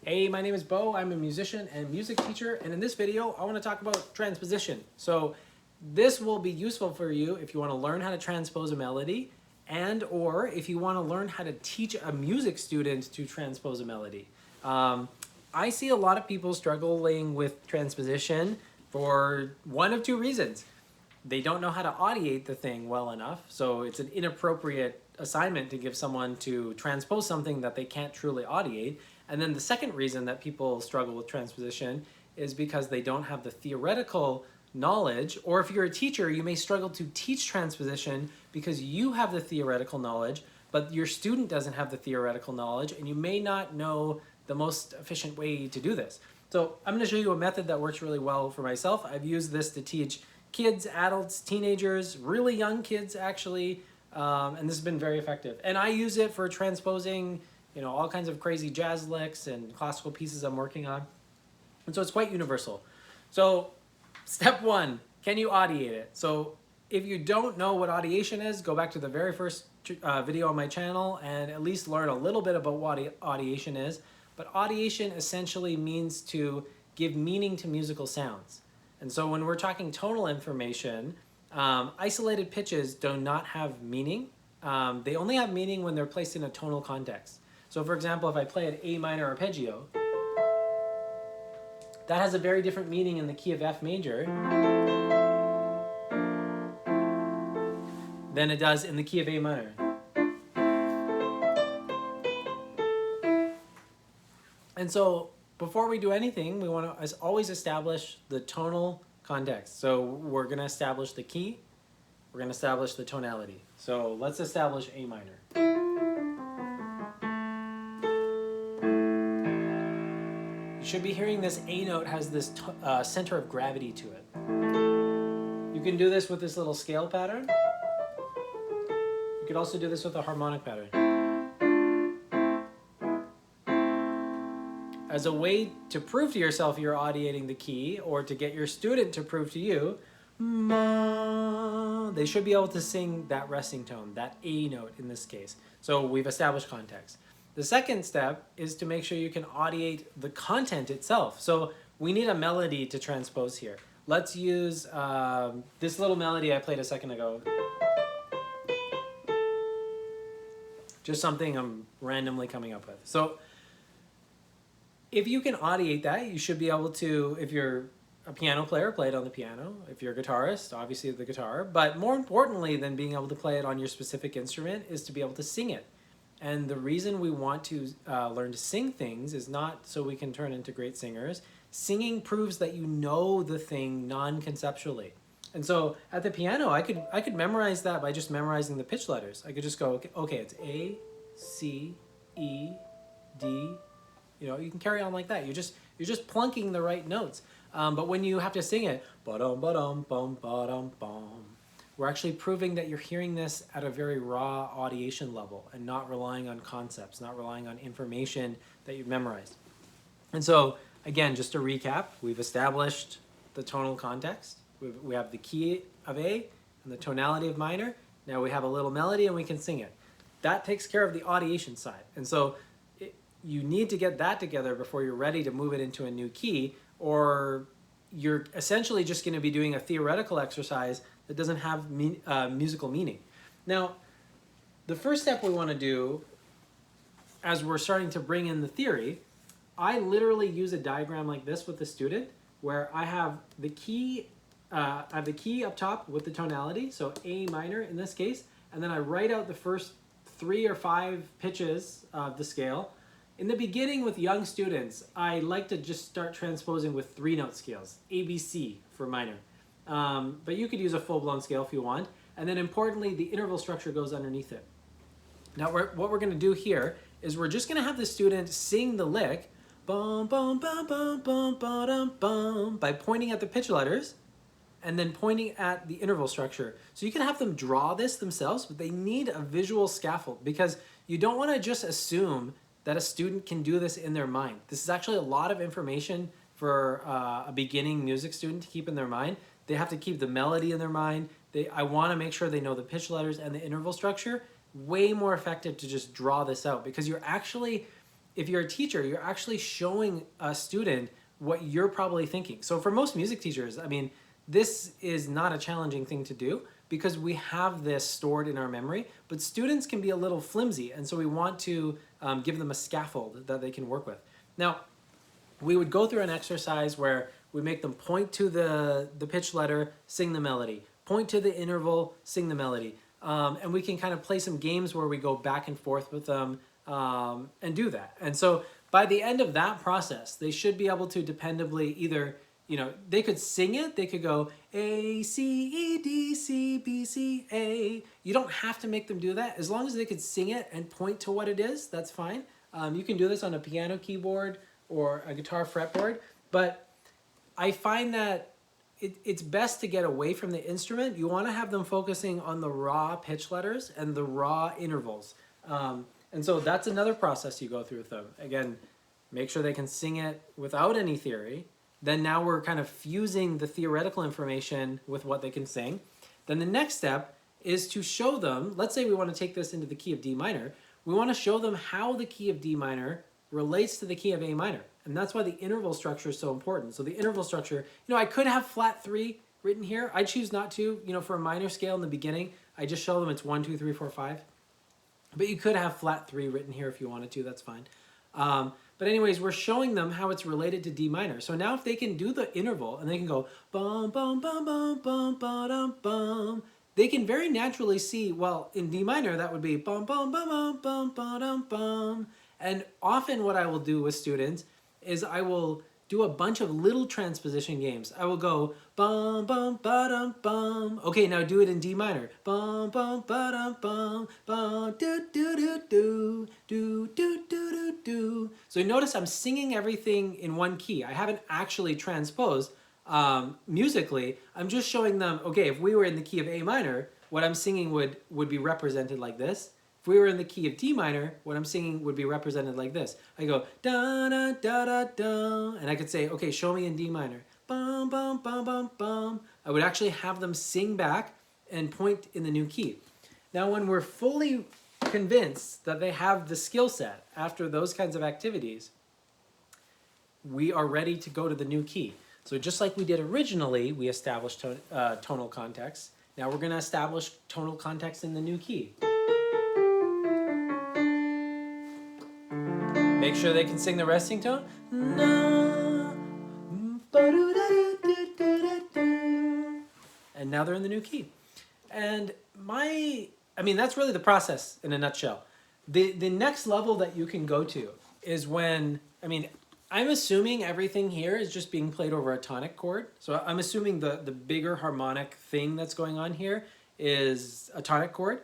Hey, my name is Beau. I'm a musician and music teacher, and in this video, I want to talk about transposition. So this will be useful for you if you want to learn how to transpose a melody and or if you want to learn how to teach a music student to transpose a melody. I see a lot of people struggling with transposition for one of two reasons. They don't know how to audiate the thing well enough, so it's an inappropriate assignment to give someone to transpose something that they can't truly audiate. And then the second reason that people struggle with transposition is because they don't have the theoretical knowledge, or if you're a teacher, you may struggle to teach transposition because you have the theoretical knowledge, but your student doesn't have the theoretical knowledge, and you may not know the most efficient way to do this. So I'm going to show you a method that works really well for myself. I've used this to teach kids, adults, teenagers, really young kids actually, and this has been very effective. And I use it for transposing, all kinds of crazy jazz licks and classical pieces I'm working on. And so it's quite universal. So step one, can you audiate it? So if you don't know what audiation is, go back to the very first video on my channel and at least learn a little bit about what audiation is. But audiation essentially means to give meaning to musical sounds. And so when we're talking tonal information, isolated pitches do not have meaning. They only have meaning when they're placed in a tonal context. So for example, if I play an A minor arpeggio, that has a very different meaning in the key of F major than it does in the key of A minor. And so before we do anything, we want to always establish the tonal context. So we're going to establish the key, we're going to establish the tonality. So let's establish A minor. You should be hearing this A note has this center of gravity to it. You can do this with this little scale pattern. You could also do this with a harmonic pattern. As a way to prove to yourself you're audiating the key, or to get your student to prove to you, they should be able to sing that resting tone, that A note in this case. So we've established context. The second step is to make sure you can audiate the content itself. So we need a melody to transpose here. Let's use this little melody I played a second ago. Just something I'm randomly coming up with. So if you can audiate that, you should be able to, if you're a piano player, play it on the piano. If you're a guitarist, obviously the guitar. But more importantly than being able to play it on your specific instrument is to be able to sing it. And the reason we want to learn to sing things is not so we can turn into great singers. Singing proves that you know the thing non-conceptually. And so at the piano, I could memorize that by just memorizing the pitch letters. I could just go, okay, it's A, C, E, D. You can carry on like that. You're just plunking the right notes. But when you have to sing it, ba-dum, ba-dum, bum, ba-dum, bum, we're actually proving that you're hearing this at a very raw audiation level and not relying on concepts, not relying on information that you've memorized. And so, again, just to recap, we've established the tonal context. We have the key of A and the tonality of minor. Now we have a little melody and we can sing it. That takes care of the audiation side. And so you need to get that together before you're ready to move it into a new key, or you're essentially just going to be doing a theoretical exercise that doesn't have musical meaning. Now, the first step we want to do as we're starting to bring in the theory, I literally use a diagram like this with the student where I have the key up top with the tonality, so A minor in this case, and then I write out the first 3 or 5 pitches of the scale. In the beginning with young students, I like to just start transposing with 3-note scales, A, B, C for minor. But you could use a full-blown scale if you want. And then importantly, the interval structure goes underneath it. Now what we're going to do here is we're just going to have the student sing the lick bum, bum, bum, bum, bum, bum, bum, by pointing at the pitch letters and then pointing at the interval structure. So you can have them draw this themselves, but they need a visual scaffold because you don't want to just assume that a student can do this in their mind. This is actually a lot of information for a beginning music student to keep in their mind. They have to keep the melody in their mind. I want to make sure they know the pitch letters and the interval structure. Way more effective to just draw this out because you're actually if you're a teacher, you're actually showing a student what you're probably thinking. So for most music teachers, I mean, this is not a challenging thing to do because we have this stored in our memory, but students can be a little flimsy, and so we want to give them a scaffold that they can work with. Now, we would go through an exercise where we make them point to the pitch letter, sing the melody, point to the interval, sing the melody. And we can kind of play some games where we go back and forth with them and do that. And so by the end of that process, they should be able to dependably either, they could sing it, they could go A, C, E, D, C, B, C, A. You don't have to make them do that. As long as they could sing it and point to what it is, that's fine. You can do this on a piano keyboard or a guitar fretboard, but I find that it's best to get away from the instrument. You want to have them focusing on the raw pitch letters and the raw intervals. And so that's another process you go through with them. Again, make sure they can sing it without any theory. Then now we're kind of fusing the theoretical information with what they can sing. Then the next step is to show them, let's say we want to take this into the key of D minor. We want to show them how the key of D minor relates to the key of A minor. And that's why the interval structure is so important. So the interval structure, I could have flat 3 written here. I choose not to, for a minor scale in the beginning. I just show them it's 1, 2, 3, 4, 5. But you could have flat 3 written here if you wanted to, that's fine. But anyways, we're showing them how it's related to D minor. So now if they can do the interval and they can go bum, bum, bum, bum, bum, ba-dum, bum, they can very naturally see, well, in D minor, that would be bum, bum, bum, bum, bum, ba-dum, bum. And often what I will do with students is I will do a bunch of little transposition games. I will go bum bum ba-dum bum. Okay, now do it in D minor. Bum bum ba-dum bum bum do do do do do do do do do. So you notice I'm singing everything in one key. I haven't actually transposed musically. I'm just showing them, okay, if we were in the key of A minor, what I'm singing would be represented like this. If we were in the key of D minor, what I'm singing would be represented like this. I go da da da da da, and I could say, okay, show me in D minor. Bum bum bum bum bum. I would actually have them sing back and point in the new key. Now, when we're fully convinced that they have the skill set after those kinds of activities, we are ready to go to the new key. So just like we did originally, we established tonal context. Now we're going to establish tonal context in the new key. Make sure they can sing the resting tone. And now they're in the new key. And that's really the process in a nutshell. The next level that you can go to is when, I'm assuming everything here is just being played over a tonic chord. So I'm assuming the bigger harmonic thing that's going on here is a tonic chord.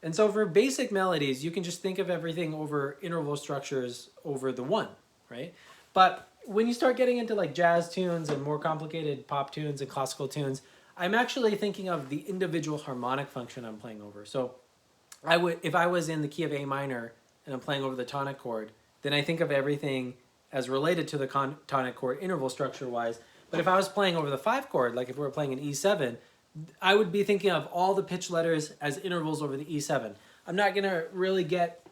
And so for basic melodies, you can just think of everything over interval structures over the 1, right? But when you start getting into like jazz tunes and more complicated pop tunes and classical tunes, I'm actually thinking of the individual harmonic function I'm playing over. So if I was in the key of A minor and I'm playing over the tonic chord, then I think of everything as related to the tonic chord interval structure-wise. But if I was playing over the 5 chord, like if we were playing an E7, I would be thinking of all the pitch letters as intervals over the E7. I'm not going to really get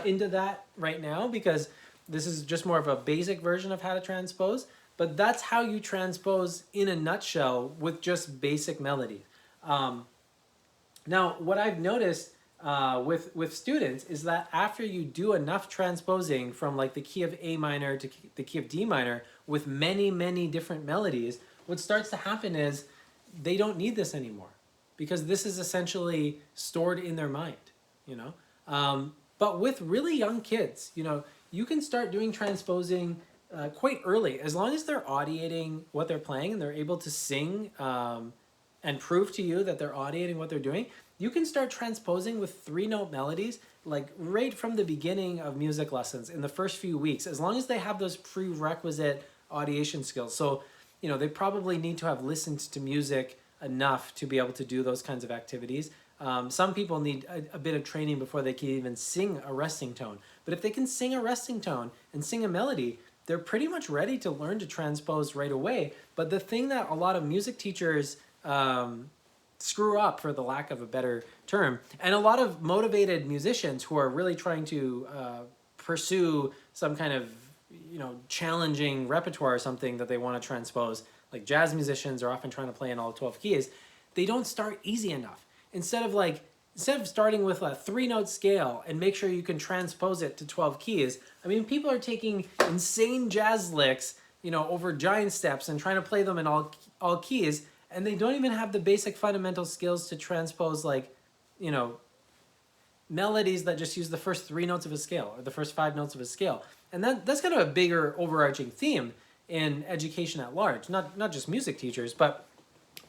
into that right now because this is just more of a basic version of how to transpose. But that's how you transpose in a nutshell with just basic melodies. Now, what I've noticed with students is that after you do enough transposing from like the key of A minor to the key of D minor with many, many different melodies, what starts to happen is they don't need this anymore because this is essentially stored in their mind, But with really young kids, you can start doing transposing quite early. As long as they're audiating what they're playing and they're able to sing and prove to you that they're audiating what they're doing, you can start transposing with 3-note melodies like right from the beginning of music lessons in the first few weeks, as long as they have those prerequisite audiation skills. So they probably need to have listened to music enough to be able to do those kinds of activities. Some people need a bit of training before they can even sing a resting tone. But if they can sing a resting tone and sing a melody, they're pretty much ready to learn to transpose right away. But the thing that a lot of music teachers screw up, for the lack of a better term, and a lot of motivated musicians who are really trying to pursue some kind of, challenging repertoire or something that they want to transpose, like jazz musicians are often trying to play in all 12 keys, they don't start easy enough. Instead of starting with a 3-note scale and make sure you can transpose it to 12 keys, I mean, people are taking insane jazz licks, over giant steps and trying to play them in all keys, and they don't even have the basic fundamental skills to transpose, like, melodies that just use the first 3 notes of a scale or the first 5 notes of a scale. And that's kind of a bigger overarching theme in education at large, not just music teachers, but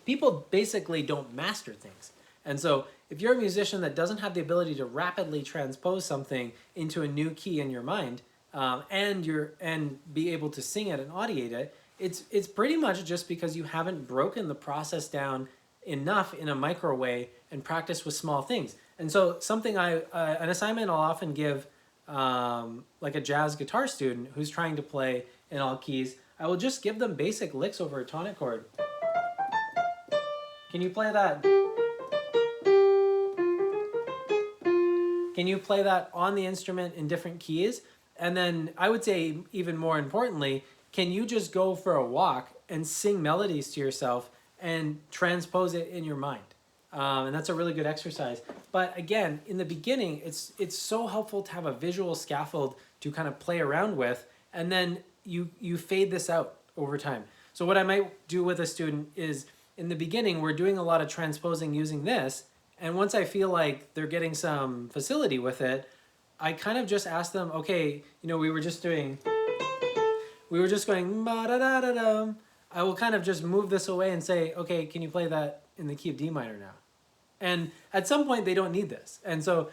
people basically don't master things. And so if you're a musician that doesn't have the ability to rapidly transpose something into a new key in your mind, and be able to sing it and audiate it, it's pretty much just because you haven't broken the process down enough in a micro way and practice with small things. And so an assignment I'll often give, like a jazz guitar student who's trying to play in all keys, I will just give them basic licks over a tonic chord. Can you play that? Can you play that on the instrument in different keys? And then I would say, even more importantly, can you just go for a walk and sing melodies to yourself and transpose it in your mind? And that's a really good exercise. But again, in the beginning, it's so helpful to have a visual scaffold to kind of play around with, and then you fade this out over time. So what I might do with a student is, in the beginning, we're doing a lot of transposing using this, and once I feel like they're getting some facility with it, I kind of just ask them, okay, we were just going ba-da-da-da-dum. I will kind of just move this away and say, okay, can you play that in the key of D minor now? And at some point they don't need this. And so,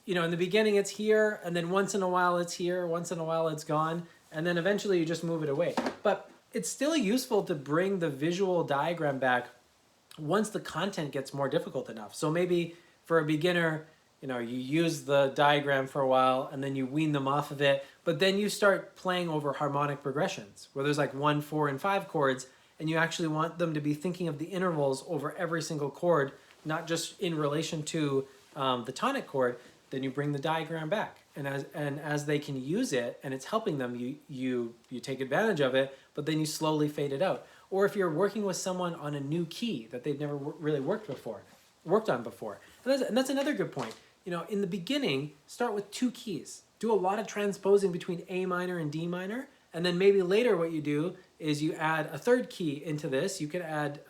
in the beginning it's here, and then once in a while it's here, once in a while it's gone, and then eventually you just move it away. But it's still useful to bring the visual diagram back once the content gets more difficult enough. So maybe for a beginner, you use the diagram for a while and then you wean them off of it, but then you start playing over harmonic progressions where there's like 1, 4, and 5 chords, and you actually want them to be thinking of the intervals over every single chord, not just in relation to the tonic chord. Then you bring the diagram back, and as they can use it and it's helping them, you take advantage of it, but then you slowly fade it out. Or if you're working with someone on a new key that they've never really worked on before. And that's another good point. In the beginning, start with 2 keys. Do a lot of transposing between A minor and D minor, and then maybe later what you do is you add a 3rd key into this. You could add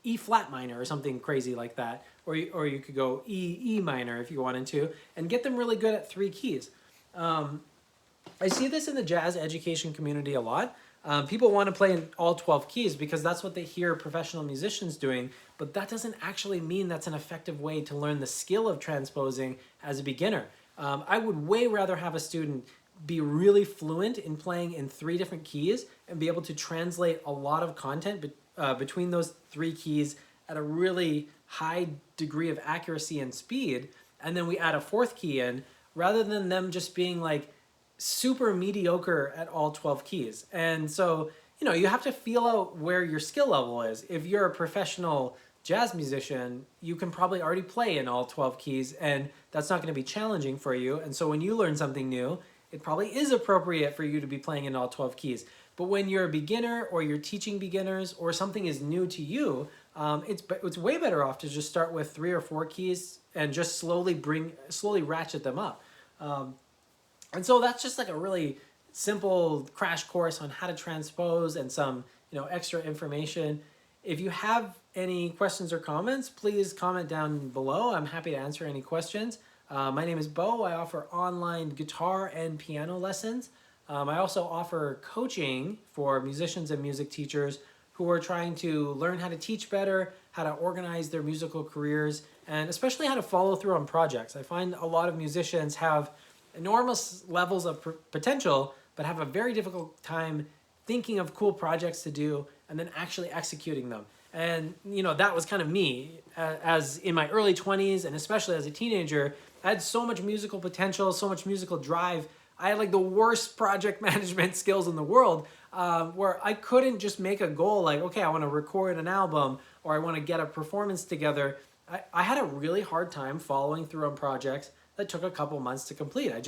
E flat minor or something crazy like that, or you could go E minor if you wanted to, and get them really good at 3 keys. I see this in the jazz education community a lot. People want to play in all 12 keys because that's what they hear professional musicians doing, but that doesn't actually mean that's an effective way to learn the skill of transposing as a beginner. I would way rather have a student be really fluent in playing in 3 different keys and be able to translate a lot of content between those 3 keys at a really high degree of accuracy and speed, and then we add a 4th key in, rather than them just being like super mediocre at all 12 keys. And so, you have to feel out where your skill level is. If you're a professional jazz musician, you can probably already play in all 12 keys, and that's not going to be challenging for you. And so when you learn something new, it probably is appropriate for you to be playing in all 12 keys. But when you're a beginner, or you're teaching beginners, or something is new to you, it's way better off to just start with 3 or 4 keys and just slowly ratchet them up. And so that's just like a really simple crash course on how to transpose and some extra information. If you have any questions or comments, please comment down below. I'm happy to answer any questions. My name is Beau. I offer online guitar and piano lessons. I also offer coaching for musicians and music teachers who are trying to learn how to teach better, how to organize their musical careers, and especially how to follow through on projects. I find a lot of musicians have enormous levels of potential, but have a very difficult time thinking of cool projects to do and then actually executing them. And that was kind of me as in my early 20s, and especially as a teenager. I had so much musical potential, so much musical drive. I had like the worst project management skills in the world, where I couldn't just make a goal like, okay, I want to record an album, or I want to get a performance together. I had a really hard time following through on projects that took a couple months to complete. I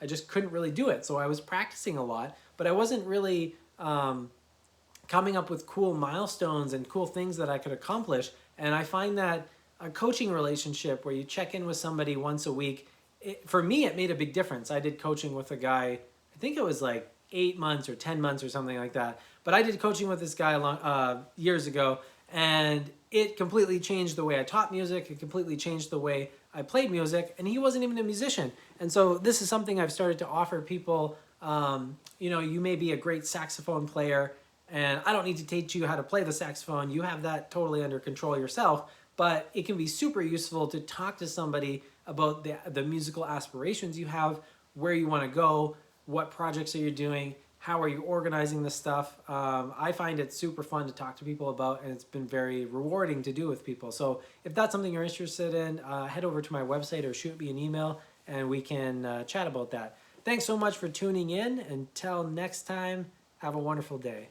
I just couldn't really do it. So I was practicing a lot, but I wasn't really coming up with cool milestones and cool things that I could accomplish. And I find that a coaching relationship where you check in with somebody once a week, for me, it made a big difference. I did coaching with a guy, I think it was like 8 months or 10 months or something like that. But I did coaching with this guy years ago, and it completely changed the way I taught music. It completely changed the way I played music, and he wasn't even a musician. And so this is something I've started to offer people. You know, you may be a great saxophone player, and I don't need to teach you how to play the saxophone. You have that totally under control yourself. But it can be super useful to talk to somebody about the musical aspirations you have, where you want to go, what projects are you doing, how are you organizing this stuff. I find it super fun to talk to people about, and it's been very rewarding to do with people. So if that's something you're interested in, head over to my website or shoot me an email, and we can chat about that. Thanks so much for tuning in. Until next time, have a wonderful day.